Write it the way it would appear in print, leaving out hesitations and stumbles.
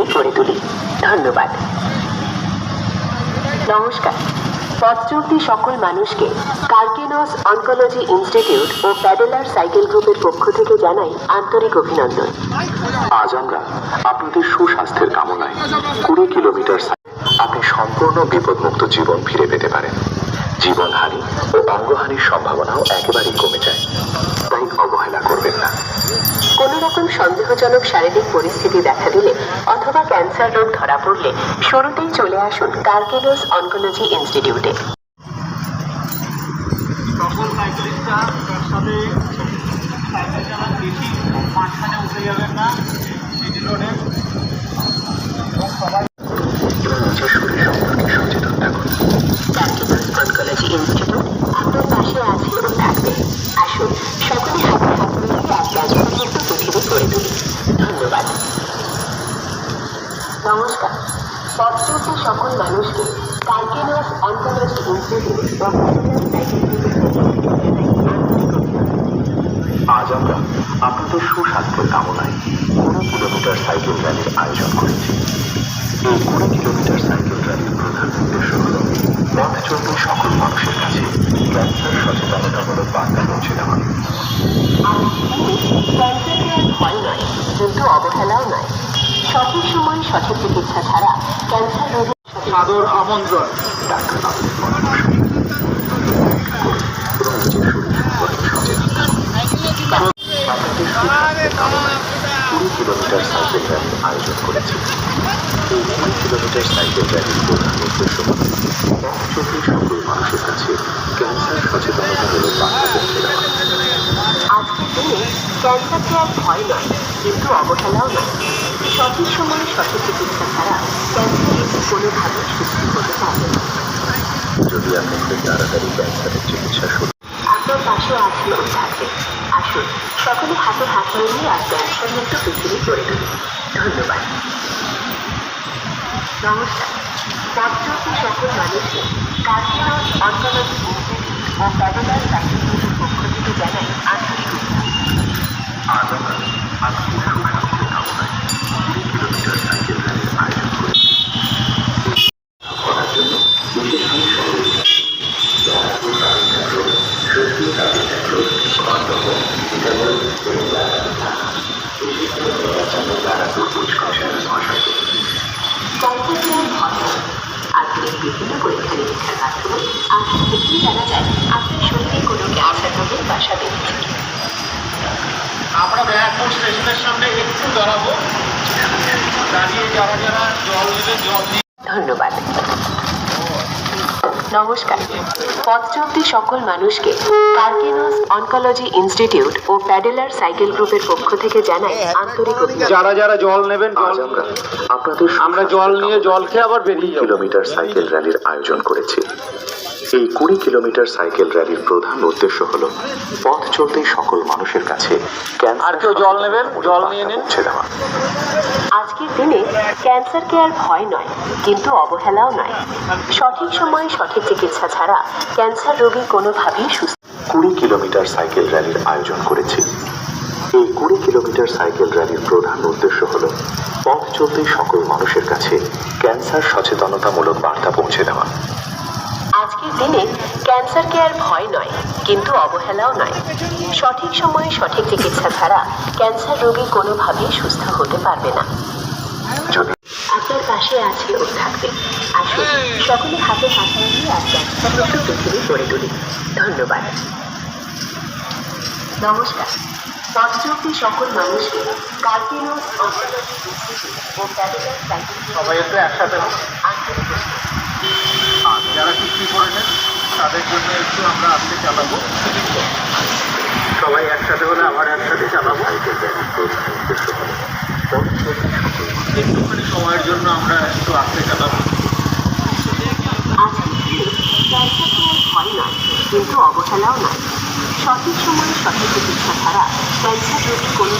পৃথিবী গড়ে তুলি। ধন্যবাদ। নমস্কার। পথ চলতি সকল মানুষকে কার্কিনোস অনকোলজি ইনস্টিটিউট ও প্যাডেলার সাইকেল গ্রুপের পক্ষ থেকে জানাই আন্তরিক অভিনন্দন। আজ আমরা আপনাদের সুস্বাস্থ্যের কামনায় 20 কিলোমিটার আপনি সম্পূর্ণ বিপদমুক্ত জীবন ফিরে পেতে পারেন। জীবনহানি ও অঙ্গহানির সম্ভাবনাও একেবারেই কমে যায়, তাই অবহেলা করবেন না। কোনো রকম সন্দেহজনক শারীরিক পরিস্থিতি দেখা দিলে অথবা ক্যান্সার রোগ ধরা পড়লে শুরুতেই চলে আসুন কার্কিনোস অনকোলজি ইনস্টিটিউটে। সকল সাইকেলিস্টরা তার সাথে সাইকেল চালান বেশি মাঝখানে উঠে যাবেন না সিটি রোডে এবং সবাই নিজের শরীর সম্পর্কে সচেতন থাকুন। কার্কিনোস অনকোলজি ইনস্টিটিউট আপনার পাশে আছে ও থাকবে। আসুন সকলে হাতে হাত মিলিয়ে এক ক্যান্সারমুক্ত পৃথিবী গড়ে তুলি। ধন্যবাদ। নমস্কার। পথ চলতি সকল মানুষকে কার্কিনোস অনকোলজি ইনস্টিটিউট ও প্যাডেলার সাইকেল গ্রুপের পক্ষ থেকে জানাই আন্তরিক অভিনন্দন। আজ আমরা আপনাদের সুস্বাস্থ্যের কামনায় 20 কিলোমিটার সাইকেল র্যালির আয়োজন করেছি। এই 20 কিলোমিটার সাইকেল র্যালির প্রধান উদ্দেশ্য হল পথ চলতি সকল মানুষের কাছে ক্যান্সার সচেতনতামূলক বার্তা পৌঁছে দেওয়া। ক্যান্সারকে আর ভয় নয়, কিন্তু অবহেলাও নয়। সঠিক সময়ে সঠিক চিকিৎসা ছাড়া ক্যান্সার রোগের সাদর আমন্ত্রণ। ডাক্তার বাবুদের পরামর্শ এবং নিজের শরীর সম্পর্কে সচেতন থাকুন। আপনাদের সুস্বাস্থ্যের কামনায় 20 কিলোমিটার সাইকেল র্যালির আয়োজন করেছি। এই 20 কিলোমিটার সাইকেল র্যালির প্রধান উদ্দেশ্য হল পথ চলতি সকল মানুষের কাছে ক্যান্সার সচেতনতামূলক বার্তা পৌঁছে দেওয়া। আজকের দিনে ক্যান্সারকে আর ভয় নয়, কিন্তু অবহেলাও নয়। সঠিক সময়ে সঠিক চিকিৎসা ছাড়া ক্যান্সার রোগী কোনোভাবেই সুস্থ হতে পারবে না। যদি আপনি খুব তাড়াতাড়ি ক্যান্সারের চিকিৎসা শুরু আপনার পাশে আছে ও থাকবে। আসুন সকলে হাতে হাত মিলিয়ে আর ক্যান্সারমুক্ত পৃথিবী গড়ে তুলি। ধন্যবাদ। নমস্কার। পথ চলতি সকল মানুষকে কার্কিনোস অনকোলজি ইনস্টিটিউট ও প্যাডেলার সাইকেল গ্রুপের পক্ষ থেকে জানাই আন্তরিক অভিনন্দন। আজ আমরা আপনাদের সুস্বাস্থ্যের কামনায় 20 কিলোমিটার সাইকেল র্যালির আয়োজন করেছি। করার জন্য বিশেষভাবে সহযোগিতা আধুনিক বিভিন্ন পরীক্ষা নিরীক্ষার মাধ্যমে আজ থেকেই জানা যায় আপনার শরীরে কোনো ক্যান্সার রোগের বাসা বেঁধেছে। আমরা ব্যারাকপুর স্টেশনের সামনে একটু দাঁড়াবো, দাঁড়িয়ে যারা যারা জল নেবে জল নিয়ে। ধন্যবাদ। নমস্কার। পথ চলতি সকল মানুষকে কার্কিনোস অনকোলজি ইনস্টিটিউট ও প্যাডেলার সাইকেল গ্রুপের পক্ষ থেকে জানাই আন্তরিক অভিনন্দন। যারা যারা জল নেবেন আজ আমরা আপনাদের আমরা জল নিয়ে জল খেয়ে আবার বেরিয়ে যাবো। কিলোমিটার সাইকেল র্যালির আয়োজন করেছি। এই 20 কিলোমিটার সাইকেল র্যালির প্রধান উদ্দেশ্য হল পথ চলতি সকল মানুষের কাছে আর কেউ জল নেবেন, জল নিয়ে নিন। পৌঁছে দেওয়া। আজকের দিনে ক্যান্সারকে আর ভয় নয়, কিন্তু অবহেলাও নয়। সঠিক সময়ে সঠিক চিকিৎসা ছাড়া ক্যান্সার রোগী কোনোভাবেই সুস্থ 20 কিলোমিটার সাইকেল র্যালির আয়োজন করেছি। এই 20 কিলোমিটার সাইকেল র্যালির প্রধান উদ্দেশ্য হল পথ চলতি সকল মানুষের কাছে ক্যান্সার সচেতনতামূলক বার্তা পৌঁছে দেওয়া। আজকের দিনে ক্যান্সারকে আর ভয় নয়, কিন্তু অবহেলাও নয়। সঠিক সময়ে সঠিক চিকিৎসা ছাড়া ক্যান্সার রোগী কোনোভাবেই সুস্থ হতে পারবে না। যদি আপনার পাশে আছে ও থাকবে। আসুন সকলে হাতে হাত মিলিয়ে আর ক্যান্সারমুক্ত পৃথিবী গড়ে তুলি। ধন্যবাদ। নমস্কার। পথ চলতি সকল মানুষকে কার্কিনোস অনকোলজি ইনস্টিটিউট ও প্যাডেলার সাইকেল সবাই একটু একসাথে হোক। আন্তরিক আর যারা কিস্তি করেছেন তাদের জন্য একটু আমরা আজকে চালাবো। সবাই একসাথে হলে আবার একসাথে চালাবো। সাইকেল র্যালির প্রধান উদ্দেশ্য হল পথ চলতি সকল একটুখানি সময়ের জন্য আমরা একটু আস্তে চালাবো। আজকের দিনে ক্যান্সারকে আর ভয় নয়, কিন্তু অবহেলাও নয়। সঠিক সময়ে সঠিক চিকিৎসা ছাড়া ক্যান্সার রোগী কোনো